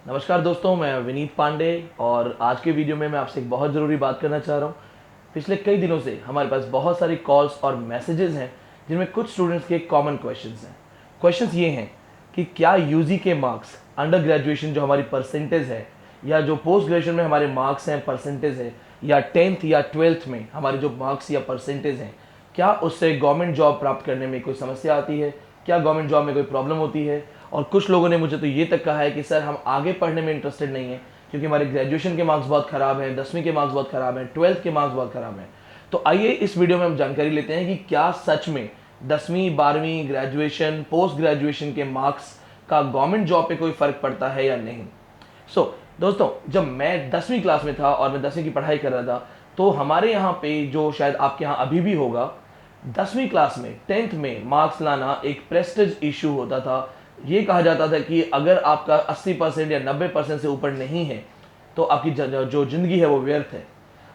नमस्कार दोस्तों, मैं विनीत पांडे और आज के वीडियो में मैं आपसे एक बहुत ज़रूरी बात करना चाह रहा हूँ। पिछले कई दिनों से हमारे पास बहुत सारी कॉल्स और मैसेजेस हैं जिनमें कुछ स्टूडेंट्स के कॉमन क्वेश्चंस हैं। क्वेश्चंस ये हैं कि क्या यूजी के मार्क्स, अंडर ग्रेजुएशन जो हमारी परसेंटेज है या जो पोस्ट ग्रेजुएशन में हमारे मार्क्स हैं, परसेंटेज है, या 10th या 12th में हमारे जो मार्क्स या परसेंटेज हैं, क्या उससे गवर्नमेंट जॉब प्राप्त करने में कोई समस्या आती है, क्या गवर्नमेंट जॉब में कोई प्रॉब्लम होती है। और कुछ लोगों ने मुझे तो ये तक कहा है कि सर हम आगे पढ़ने में इंटरेस्टेड नहीं है क्योंकि हमारे ग्रेजुएशन के मार्क्स बहुत ख़राब हैं, 10वीं के मार्क्स बहुत ख़राब हैं, 12th के मार्क्स बहुत ख़राब हैं। तो आइए इस वीडियो में हम जानकारी लेते हैं कि क्या सच में 10वीं 12वीं ग्रेजुएशन पोस्ट ग्रेजुएशन के मार्क्स का गवर्नमेंट जॉब पे कोई फ़र्क पड़ता है या नहीं। दोस्तों, जब मैं 10वीं क्लास में था और मैं 10वीं की पढ़ाई कर रहा था तो हमारे यहाँ पे, जो शायद आपके यहाँ अभी भी होगा, 10वीं क्लास में 10th में मार्क्स लाना एक प्रेस्टिज इशू होता था। ये कहा जाता था कि अगर आपका 80% या 90% से ऊपर नहीं है तो आपकी जो ज़िंदगी है वो व्यर्थ है।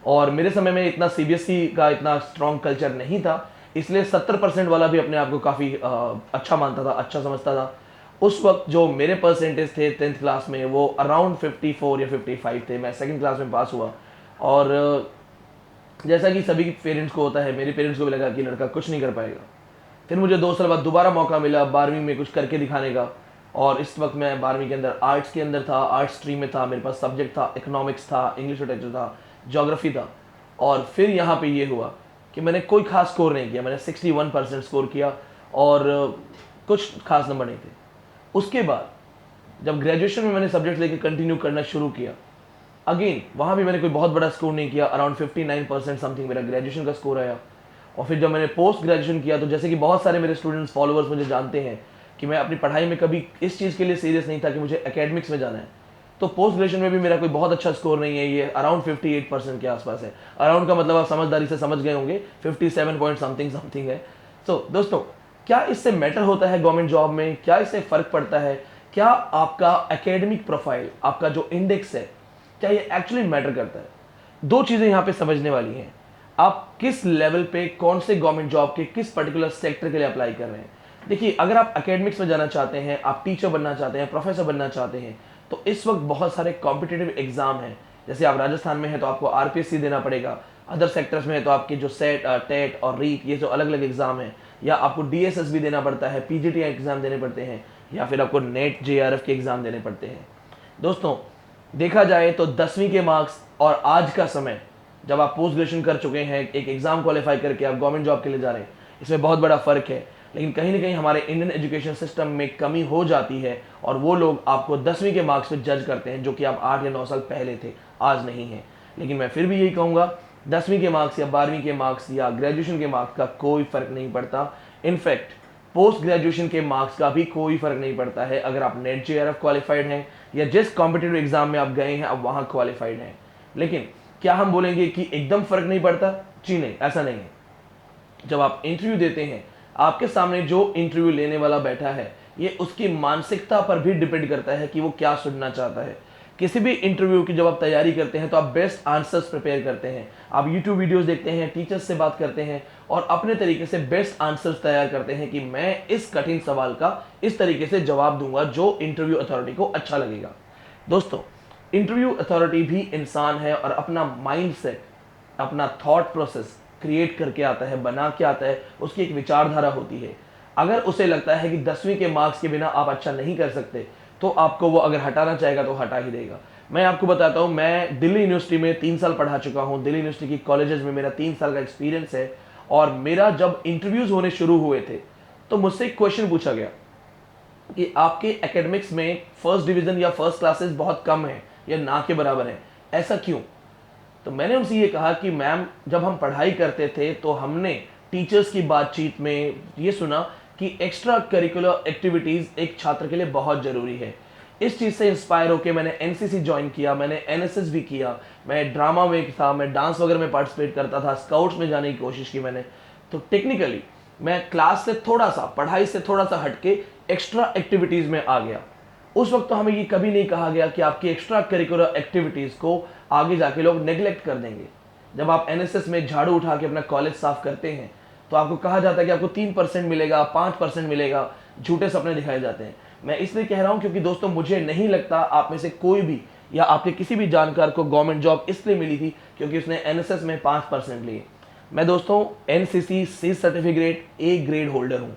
और मेरे समय में इतना सीबीएसई का इतना स्ट्रॉन्ग कल्चर नहीं था, इसलिए 70% वाला भी अपने आप को काफ़ी अच्छा मानता था, अच्छा समझता था। उस वक्त जो मेरे परसेंटेज थे 10th क्लास में वो अराउंड 54 या 55 थे। मैं सेकंड क्लास में पास हुआ और जैसा कि सभी पेरेंट्स को होता है, मेरे पेरेंट्स को भी लगा कि लड़का कुछ नहीं कर पाएगा। फिर मुझे 2 साल बाद दोबारा मौका मिला 12वीं में कुछ करके दिखाने का। और इस वक्त मैं 12वीं के अंदर आर्ट्स के अंदर था, आर्ट्स स्ट्रीम में था, मेरे पास सब्जेक्ट था, इकोनॉमिक्स था, इंग्लिश लिटरेचर था, ज्योग्राफी था। और फिर यहाँ पे ये हुआ कि मैंने कोई खास स्कोर नहीं किया, मैंने 61% स्कोर किया और कुछ खास नंबर नहीं थे। उसके बाद जब ग्रेजुएशन में मैंने सब्जेक्ट लेके कंटिन्यू करना शुरू किया, अगेन वहाँ भी मैंने कोई बहुत बड़ा स्कोर नहीं किया, अराउंड 59% समथिंग मेरा ग्रेजुएशन का स्कोर आया। और फिर जब मैंने पोस्ट ग्रेजुएशन किया तो जैसे कि बहुत सारे मेरे स्टूडेंट्स फॉलोअर्स मुझे जानते हैं कि मैं अपनी पढ़ाई में कभी इस चीज़ के लिए सीरियस नहीं था कि मुझे एकेडमिक्स में जाना है। तो पोस्ट ग्रेजुएशन में भी मेरा कोई बहुत अच्छा स्कोर नहीं है, ये अराउंड 58% के आसपास है। अराउंड का मतलब आप समझदारी से समझ गए होंगे, 57 पॉइंट समथिंग समथिंग है। दोस्तों, क्या इससे मैटर होता है गवर्नमेंट जॉब में? क्या इससे फ़र्क पड़ता है? क्या आपका एकेडमिक प्रोफाइल, आपका जो इंडेक्स है, क्या ये एक्चुअली मैटर करता है? दो चीज़ें यहाँ पे समझने वाली हैं। आप किस लेवल पे कौन से गवर्नमेंट जॉब के किस पर्टिकुलर सेक्टर के लिए अप्लाई कर रहे हैं। देखिए, अगर आप एकेडमिक्स में जाना चाहते हैं, आप टीचर बनना चाहते हैं, प्रोफेसर बनना चाहते हैं, तो इस वक्त बहुत सारे कॉम्पिटिटिव एग्जाम हैं। जैसे आप राजस्थान में हैं तो आपको आरपीएससी देना पड़ेगा, अदर सेक्टर्स में है तो आपके जो सेट, टेट और रीट, ये जो अलग अलग एग्जाम हैं, या आपको डीएसएस भी देना पड़ता है, पीजीटी एग्जाम देने पड़ते हैं, या फिर आपको नेट जेआरएफ के एग्जाम देने पड़ते हैं। दोस्तों, देखा जाए तो 10वीं के मार्क्स और आज का समय, जब आप पोस्ट ग्रेजुएशन कर चुके हैं, एक एग्जाम क्वालिफाई करके आप गवर्नमेंट जॉब के लिए जा रहे हैं, इसमें बहुत बड़ा फर्क है। लेकिन कहीं ना कहीं हमारे इंडियन एजुकेशन सिस्टम में कमी हो जाती है और वो लोग आपको 10वीं के मार्क्स पे जज करते हैं, जो कि आप 8 या 9 साल पहले थे, आज नहीं है। लेकिन मैं फिर भी यही कहूँगा, 10वीं के मार्क्स या 12वीं के मार्क्स या ग्रेजुएशन के मार्क्स का कोई फ़र्क नहीं पड़ता। इनफैक्ट पोस्ट ग्रेजुएशन के मार्क्स का भी कोई फ़र्क नहीं पड़ता है अगर आप नेट जेआरएफ क्वालिफाइड हैं या जिस कॉम्पिटिटिव एग्जाम में आप गए हैं आप वहाँ क्वालिफाइड हैं। लेकिन क्या हम बोलेंगे कि एकदम फ़र्क नहीं पड़ता? जी नहीं, ऐसा नहीं है। जब आप इंटरव्यू देते हैं, आपके सामने जो इंटरव्यू लेने वाला बैठा है, ये उसकी मानसिकता पर भी डिपेंड करता है कि वो क्या सुनना चाहता है। किसी भी इंटरव्यू की जब आप तैयारी करते हैं तो आप बेस्ट आंसर्स प्रिपेयर करते हैं, आप यूट्यूब वीडियोस देखते हैं, टीचर्स से बात करते हैं और अपने तरीके से बेस्ट आंसर्स तैयार करते हैं कि मैं इस कठिन सवाल का इस तरीके से जवाब दूंगा जो इंटरव्यू अथॉरिटी को अच्छा लगेगा। दोस्तों, इंटरव्यू अथॉरिटी भी इंसान है और अपना माइंड सेट, अपना थॉट प्रोसेस क्रिएट करके आता है, बना के आता है, उसकी एक विचारधारा होती है। अगर उसे लगता है कि 10वीं के मार्क्स के बिना आप अच्छा नहीं कर सकते तो आपको वो अगर हटाना चाहेगा तो हटा ही देगा। मैं आपको बताता हूँ, मैं दिल्ली यूनिवर्सिटी में 3 साल पढ़ा चुका हूँ, दिल्ली यूनिवर्सिटी की कॉलेजेस में मेरा 3 साल का एक्सपीरियंस है। और मेरा जब इंटरव्यूज़ होने शुरू हुए थे तो मुझसे एक क्वेश्चन पूछा गया कि आपके एकेडमिक्स में फर्स्ट डिवीज़न या फर्स्ट क्लासेस बहुत कम है या ना के बराबर है, ऐसा क्यों? तो मैंने उनसे ये कहा कि मैम, जब हम पढ़ाई करते थे तो हमने टीचर्स की बातचीत में ये सुना कि एक्स्ट्रा करिकुलर एक्टिविटीज़ एक छात्र के लिए बहुत ज़रूरी है। इस चीज़ से इंस्पायर होकर मैंने एनसीसी ज्वाइन किया, मैंने एनएसएस भी किया, मैं ड्रामा में था, मैं डांस वगैरह में पार्टिसिपेट करता था, स्काउट्स में जाने की कोशिश की मैंने। तो टेक्निकली मैं क्लास से थोड़ा सा, पढ़ाई से थोड़ा सा हटके एक्स्ट्रा एक्टिविटीज़ में आ गया। उस वक्त तो हमें ये कभी नहीं कहा गया कि आपकी एक्स्ट्रा करिकुलर एक्टिविटीज़ को आगे जाके लोग नेग्लेक्ट कर देंगे। जब आप एनएसएस में झाड़ू उठा के अपना कॉलेज साफ करते हैं तो आपको कहा जाता है कि आपको 3% मिलेगा, 5% मिलेगा, झूठे सपने दिखाए जाते हैं। मैं इसलिए कह रहा हूं क्योंकि दोस्तों मुझे नहीं लगता आप में से कोई भी या आपके किसी भी जानकार को गवर्नमेंट जॉब इसलिए मिली थी क्योंकि उसने एनएसएस में 5% लिए। मैं दोस्तों NCC C certificate A grade holder हूं।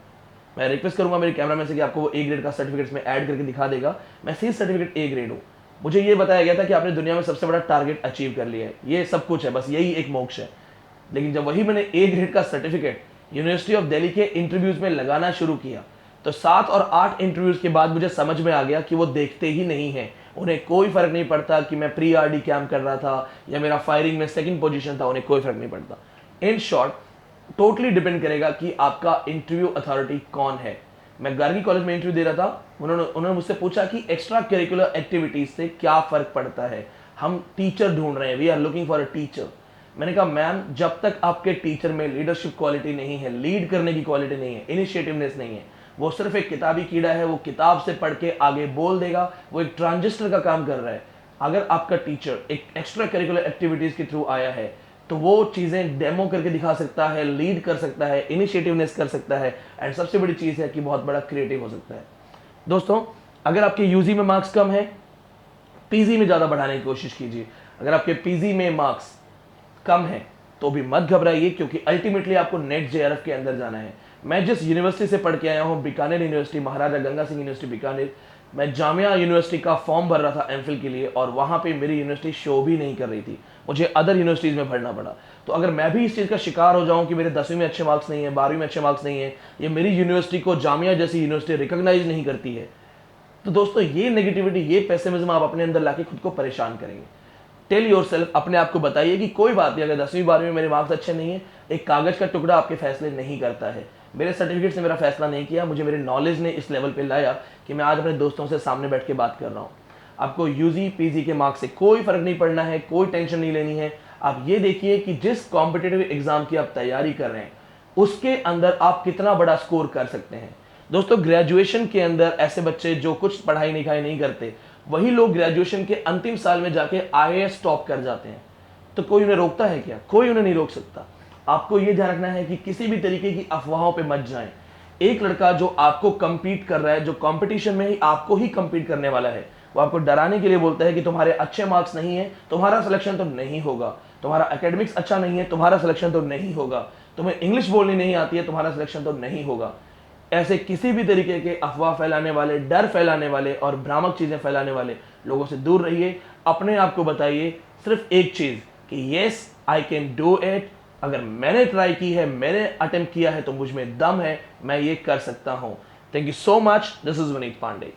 मैं रिक्वेस्ट करूंगा मेरे कैमरामैन से कि आपको वो ए ग्रेड का सर्टिफिकेट में ऐड करके दिखा देगा। मैं सी सर्टिफिकेट ए ग्रेड हूं। मुझे ये बताया गया था कि आपने दुनिया में सबसे बड़ा टारगेट अचीव कर लिया है, ये सब कुछ है, बस यही एक मोक्ष है। लेकिन जब वही मैंने ए ग्रेड का सर्टिफिकेट यूनिवर्सिटी ऑफ दिल्ली के इंटरव्यूज में लगाना शुरू किया तो 7 और 8 इंटरव्यूज के बाद मुझे समझ में आ गया कि वो देखते ही नहीं है। उन्हें कोई फर्क नहीं पड़ता कि मैं प्री आरडी कैंप कर रहा था या मेरा फायरिंग में सेकंड पोजीशन था, उन्हें कोई फर्क नहीं पड़ता। इन शॉर्ट टोटली डिपेंड करेगा कि आपका इंटरव्यू अथॉरिटी कौन है। मैं गार्गी कॉलेज में इंटरव्यू दे रहा था, उन्होंने मुझसे पूछा कि एक्स्ट्रा करिकुलर एक्टिविटीज से क्या फर्क पड़ता है, हम टीचर ढूंढ रहे हैं, we are looking for a teacher. मैंने कहा मैम जब तक आपके टीचर में लीडरशिप क्वालिटी नहीं है, लीड करने की क्वालिटी नहीं है, इनिशिएटिवनेस नहीं है, वो सिर्फ एक किताबी कीड़ा है, वो किताब से पढ़ के आगे बोल देगा, वो एक ट्रांजिस्टर का काम कर रहा है। अगर आपका टीचर एक एक्स्ट्रा करिकुलर एक्टिविटीज के थ्रू आया है तो वो चीजें डेमो करके दिखा सकता है, लीड कर सकता है, इनिशिएटिवनेस कर सकता है, एंड सबसे बड़ी चीज है कि बहुत बड़ा क्रिएटिव हो सकता है। दोस्तों अगर आपके यूजी में मार्क्स कम है, पीजी में ज्यादा बढ़ाने की कोशिश कीजिए। अगर आपके पीजी में मार्क्स कम है तो भी मत घबराइए, क्योंकि अल्टीमेटली आपको नेट जेआरएफ के अंदर जाना है। मैं जिस यूनिवर्सिटी से पढ़ के आया हूं, बीकानेर यूनिवर्सिटी, महाराजा गंगा सिंह यूनिवर्सिटी बीकानेर, मैं जामिया यूनिवर्सिटी का फॉर्म भर रहा था एमफिल के लिए और वहां पे मेरी यूनिवर्सिटी शो भी नहीं कर रही थी, मुझे अदर यूनिवर्सिटीज में भरना पड़ा। तो अगर मैं भी इस चीज़ का शिकार हो जाऊं कि मेरे 10वीं में अच्छे मार्क्स नहीं है, 12वीं में अच्छे मार्क्स नहीं है, ये मेरी यूनिवर्सिटी को जामिया जैसी यूनिवर्सिटी रिकॉग्नाइज नहीं करती है, तो दोस्तों ये नेगेटिविटी, ये पेसिमिज्म आप अपने अंदर लाके खुद को परेशान करेंगे। टेल योरसेल्फ, अपने आप को बताइए कि कोई बात नहीं, अगर 10वीं 12वीं में मेरे मार्क्स अच्छे नहीं है, एक कागज का टुकड़ा आपके फैसले नहीं करता है। मेरे सर्टिफिकेट से मेरा फैसला नहीं किया, मुझे मेरे नॉलेज ने इस लेवल पे लाया कि मैं आज अपने दोस्तों से सामने बैठ के बात कर रहा हूँ। आपको यूजी पीजी के मार्क्स से कोई फर्क नहीं पड़ना है, कोई टेंशन नहीं लेनी है। आप ये देखिए कि जिस कॉम्पिटिटिव एग्जाम की आप तैयारी कर रहे हैं उसके अंदर आप कितना बड़ा स्कोर कर सकते हैं। दोस्तों ग्रेजुएशन के अंदर ऐसे बच्चे जो कुछ पढ़ाई लिखाई नहीं करते, वही लोग ग्रेजुएशन के अंतिम साल में जाके आईएएस टॉप कर जाते हैं। तो कोई उन्हें रोकता है क्या? कोई उन्हें नहीं रोक सकता। आपको यह ध्यान रखना है कि किसी भी तरीके की अफवाहों पे मत जाएं। एक लड़का जो आपको compete कर रहा है, जो कंपटीशन में ही आपको ही compete करने वाला है, वो आपको डराने के लिए बोलता है कि तुम्हारे अच्छे मार्क्स नहीं है, तुम्हारा सिलेक्शन तो नहीं होगा, तुम्हारा एकेडमिक्स अच्छा नहीं है, तुम्हारा सिलेक्शन तो नहीं होगा, तुम्हें इंग्लिश बोलनी नहीं आती है, तुम्हारा सिलेक्शन तो नहीं होगा। ऐसे किसी भी तरीके के अफवाह फैलाने वाले, डर फैलाने वाले और भ्रामक चीजें फैलाने वाले लोगों से दूर रहिए। अपने आप को बताइए सिर्फ एक चीज कि yes I can do it. अगर मैंने ट्राई की है, मैंने अटेम्प्ट किया है, तो मुझ में दम है, मैं ये कर सकता हूं। Thank you so much. This is Vineet Pandey.